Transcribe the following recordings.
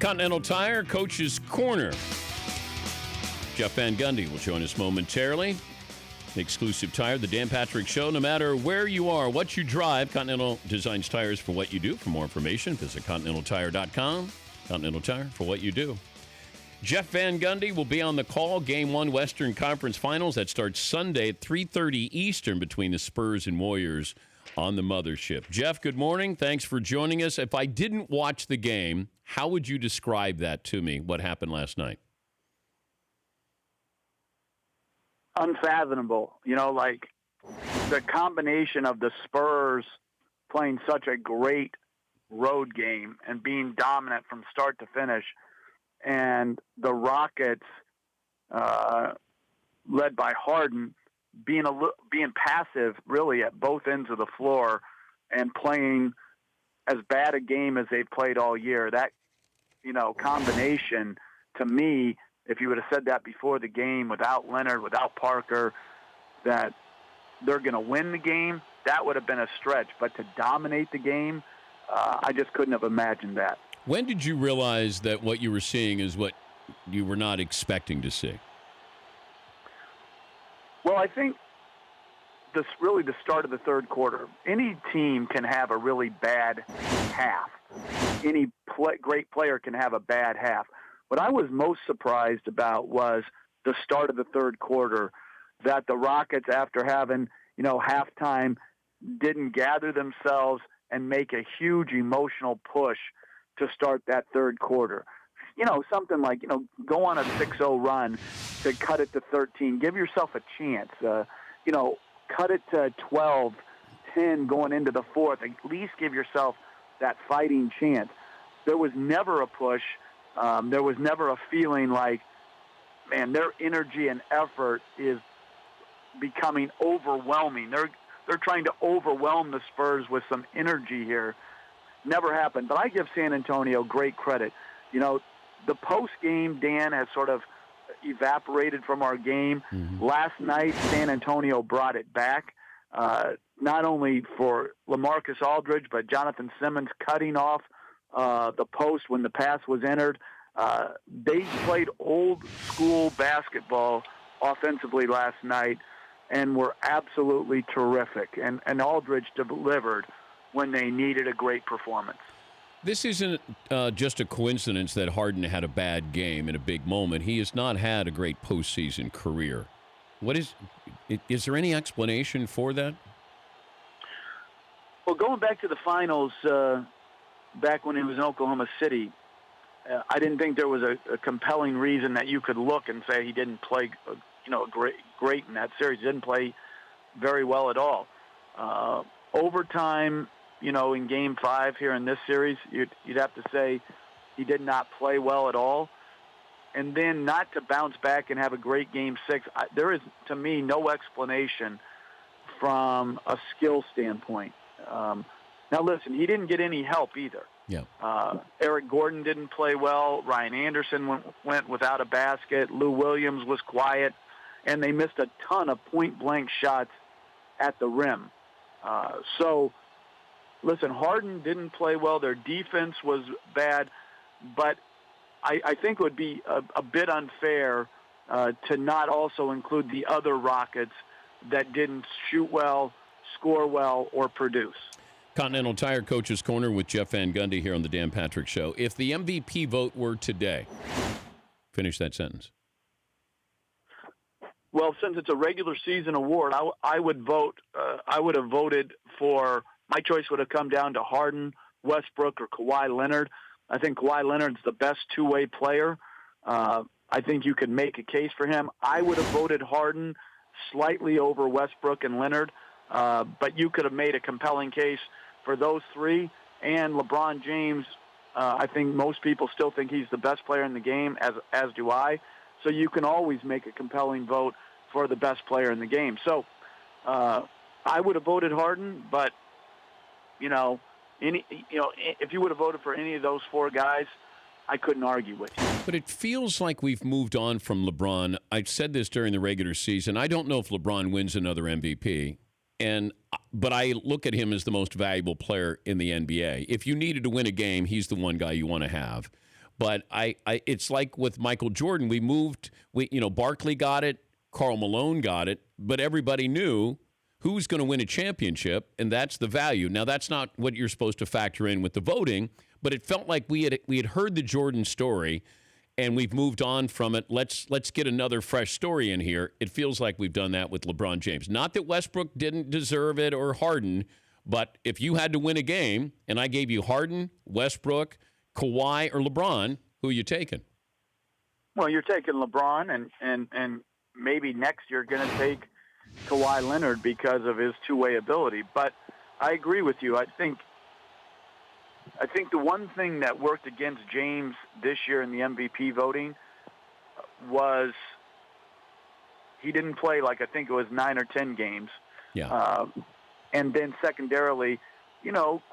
Continental Tire, Coach's Corner. Jeff Van Gundy will join us momentarily. Exclusive Tire, the Dan Patrick Show. No matter where you are, what you drive, Continental designs tires for what you do. For more information, visit ContinentalTire.com. Continental Tire for what you do. Jeff Van Gundy will be on the call. Game 1 Western Conference Finals. That starts Sunday at 3:30 Eastern between the Spurs and Warriors on the mothership. Jeff, good morning. Thanks for joining us. If I didn't watch the game, how would you describe that to me, what happened last night? Unfathomable. You know, like the combination of the Spurs playing such a great road game and being dominant from start to finish, and the Rockets, led by Harden, being passive really at both ends of the floor and playing as bad a game as they've played all year. That, combination, to me, if you would have said that before the game, without Leonard, without Parker, that they're going to win the game, that would have been a stretch. But to dominate the game, I just couldn't have imagined that. When did you realize that what you were seeing is what you were not expecting to see? Well, I think this really the start of the third quarter. Any team can have a really bad half. Any great player can have a bad half. What I was most surprised about was the start of the third quarter, that the Rockets, after having, halftime, didn't gather themselves and make a huge emotional push to start that third quarter. Something like, go on a 6-0 run to cut it to 13. Give yourself a chance. Cut it to 12-10 going into the fourth. At least give yourself that fighting chance. There was never a push. There was never a feeling like, man, their energy and effort is becoming overwhelming. They're trying to overwhelm the Spurs with some energy here. Never happened. But I give San Antonio great credit. The post-game, Dan, has sort of evaporated from our game. Mm-hmm. Last night, San Antonio brought it back, not only for LaMarcus Aldridge, but Jonathan Simmons cutting off the post when the pass was entered. They played old-school basketball offensively last night and were absolutely terrific. And Aldridge delivered when they needed a great performance. This isn't just a coincidence that Harden had a bad game in a big moment. He has not had a great postseason career. Is there any explanation for that? Well, going back to the finals, back when he was in Oklahoma City, I didn't think there was a compelling reason that you could look and say he didn't play, great in that series. He didn't play very well at all. Overtime, in Game 5 here in this series, you'd have to say he did not play well at all. And then not to bounce back and have a great Game 6, there is, to me, no explanation from a skill standpoint. Now, listen, he didn't get any help either. Yeah. Eric Gordon didn't play well. Ryan Anderson went without a basket. Lou Williams was quiet. And they missed a ton of point-blank shots at the rim. Listen, Harden didn't play well. Their defense was bad. But I think it would be a bit unfair to not also include the other Rockets that didn't shoot well, score well, or produce. Continental Tire Coach's Corner with Jeff Van Gundy here on the Dan Patrick Show. If the MVP vote were today, finish that sentence. Well, since it's a regular season award, I would vote. I would have voted for. My choice would have come down to Harden, Westbrook, or Kawhi Leonard. I think Kawhi Leonard's the best two-way player. I think you could make a case for him. I would have voted Harden slightly over Westbrook and Leonard, but you could have made a compelling case for those three. And LeBron James, I think most people still think he's the best player in the game, as do I. So you can always make a compelling vote for the best player in the game. So I would have voted Harden, but if you would have voted for any of those four guys, I couldn't argue with you. But it feels like we've moved on from LeBron. I said this during the regular season. I don't know if LeBron wins another MVP, but I look at him as the most valuable player in the NBA. If you needed to win a game, he's the one guy you want to have. But it's like with Michael Jordan. Barkley got it, Karl Malone got it, but everybody knew who's going to win a championship, and that's the value. Now, that's not what you're supposed to factor in with the voting, but it felt like we had heard the Jordan story, and we've moved on from it. Let's get another fresh story in here. It feels like we've done that with LeBron James. Not that Westbrook didn't deserve it or Harden, but if you had to win a game, and I gave you Harden, Westbrook, Kawhi, or LeBron, who are you taking? Well, you're taking LeBron, and maybe next you're going to take Kawhi Leonard because of his two-way ability. But I agree with you. I think the one thing that worked against James this year in the MVP voting was he didn't play like I think it was 9 or 10 games. Yeah. And then secondarily,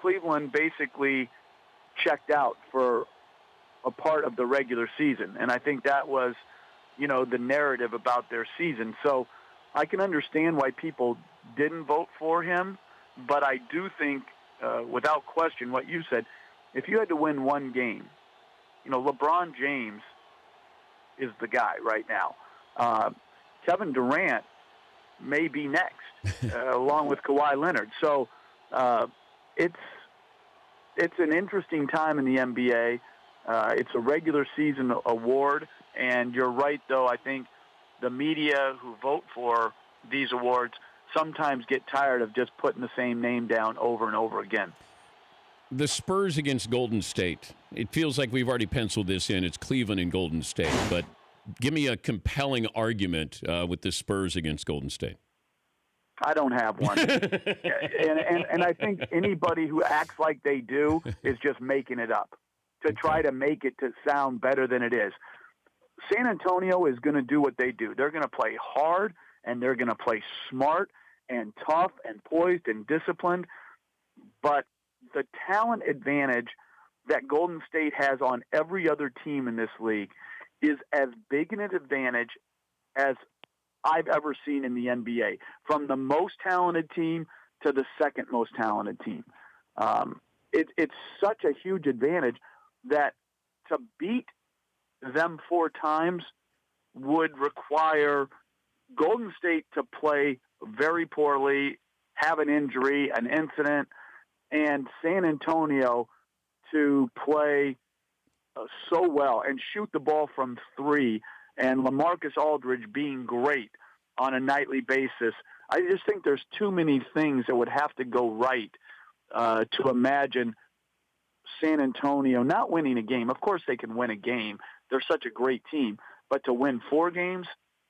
Cleveland basically checked out for a part of the regular season. And I think that was, the narrative about their season. So I can understand why people didn't vote for him, but I do think, without question, what you said, if you had to win one game, LeBron James is the guy right now. Kevin Durant may be next, along with Kawhi Leonard. So it's an interesting time in the NBA. It's a regular season award, and you're right, though. I think the media who vote for these awards sometimes get tired of just putting the same name down over and over again. The Spurs against Golden State. It feels like we've already penciled this in. It's Cleveland and Golden State. But give me a compelling argument with the Spurs against Golden State. I don't have one. and I think anybody who acts like they do is just making it up to try to make it to sound better than it is. San Antonio is going to do what they do. They're going to play hard, and they're going to play smart and tough and poised and disciplined. But the talent advantage that Golden State has on every other team in this league is as big an advantage as I've ever seen in the NBA, from the most talented team to the second most talented team. It's such a huge advantage that to beat them 4 times would require Golden State to play very poorly, have an injury, an incident, and San Antonio to play so well and shoot the ball from 3, and LaMarcus Aldridge being great on a nightly basis. I just think there's too many things that would have to go right to imagine San Antonio not winning a game. Of course they can win a game. They're such a great team. But to win 4 games,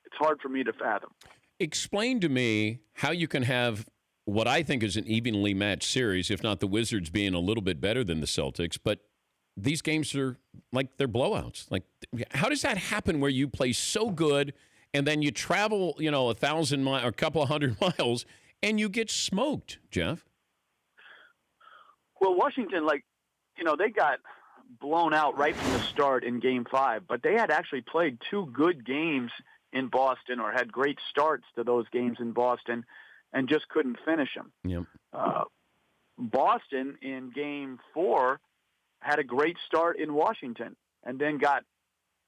it's hard for me to fathom. Explain to me how you can have what I think is an evenly matched series, if not the Wizards being a little bit better than the Celtics, but these games are like they're blowouts. Like, how does that happen where you play so good and then you travel, 1,000 miles or a couple of 100 miles and you get smoked, Jeff? Well, Washington, they got blown out right from the start in Game 5, but they had actually played 2 good games in Boston, or had great starts to those games in Boston, and just couldn't finish them. Yep. Boston in Game 4 had a great start in Washington and then got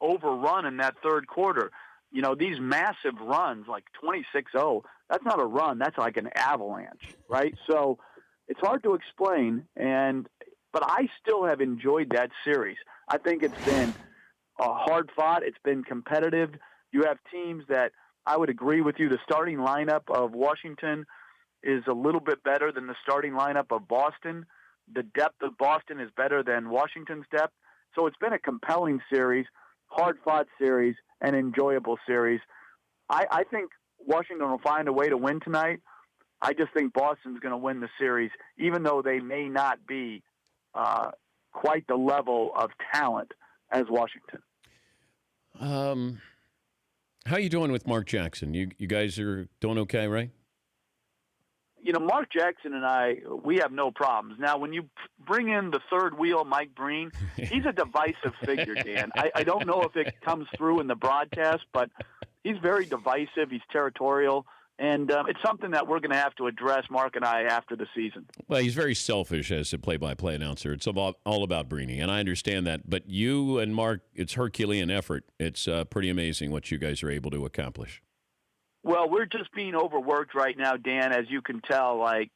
overrun in that third quarter. These massive runs, like 26-0, that's not a run. That's like an avalanche, right? So it's hard to explain, but I still have enjoyed that series. I think it's been hard fought. It's been competitive. You have teams that I would agree with you. The starting lineup of Washington is a little bit better than the starting lineup of Boston. The depth of Boston is better than Washington's depth. So it's been a compelling series, hard-fought series, and enjoyable series. I think Washington will find a way to win tonight. I just think Boston's going to win the series, even though they may not be quite the level of talent as Washington. How are you doing with Mark Jackson? You guys are doing okay, right? Mark Jackson and I, we have no problems. Now, when you bring in the third wheel, Mike Breen, he's a divisive figure, Dan. I don't know if it comes through in the broadcast, but he's very divisive. He's territorial. And it's something that we're going to have to address, Mark and I, after the season. Well, he's very selfish as a play-by-play announcer. It's all about Brini, and I understand that. But you and Mark, it's Herculean effort. It's pretty amazing what you guys are able to accomplish. Well, we're just being overworked right now, Dan, as you can tell. Our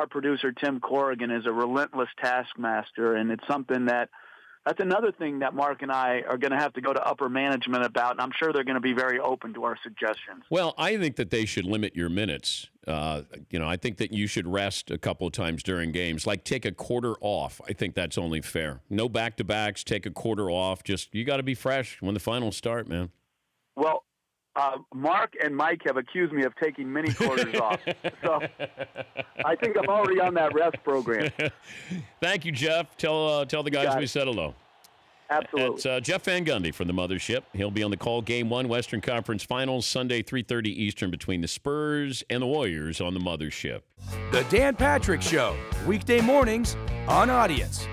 producer, Tim Corrigan, is a relentless taskmaster, and it's something that's another thing that Mark and I are going to have to go to upper management about, and I'm sure they're going to be very open to our suggestions. Well, I think that they should limit your minutes. I think that you should rest a couple of times during games, like take a quarter off. I think that's only fair. No back-to-backs, take a quarter off. Just, you got to be fresh when the finals start, man. Well, Mark and Mike have accused me of taking many quarters off, so I think I'm already on that rest program. Thank you, Jeff. Tell the guys we said hello. Absolutely. It's Jeff Van Gundy from the Mothership. He'll be on the call. Game 1, Western Conference Finals, Sunday, 3:30 Eastern, between the Spurs and the Warriors on the Mothership. The Dan Patrick Show, weekday mornings on Audience.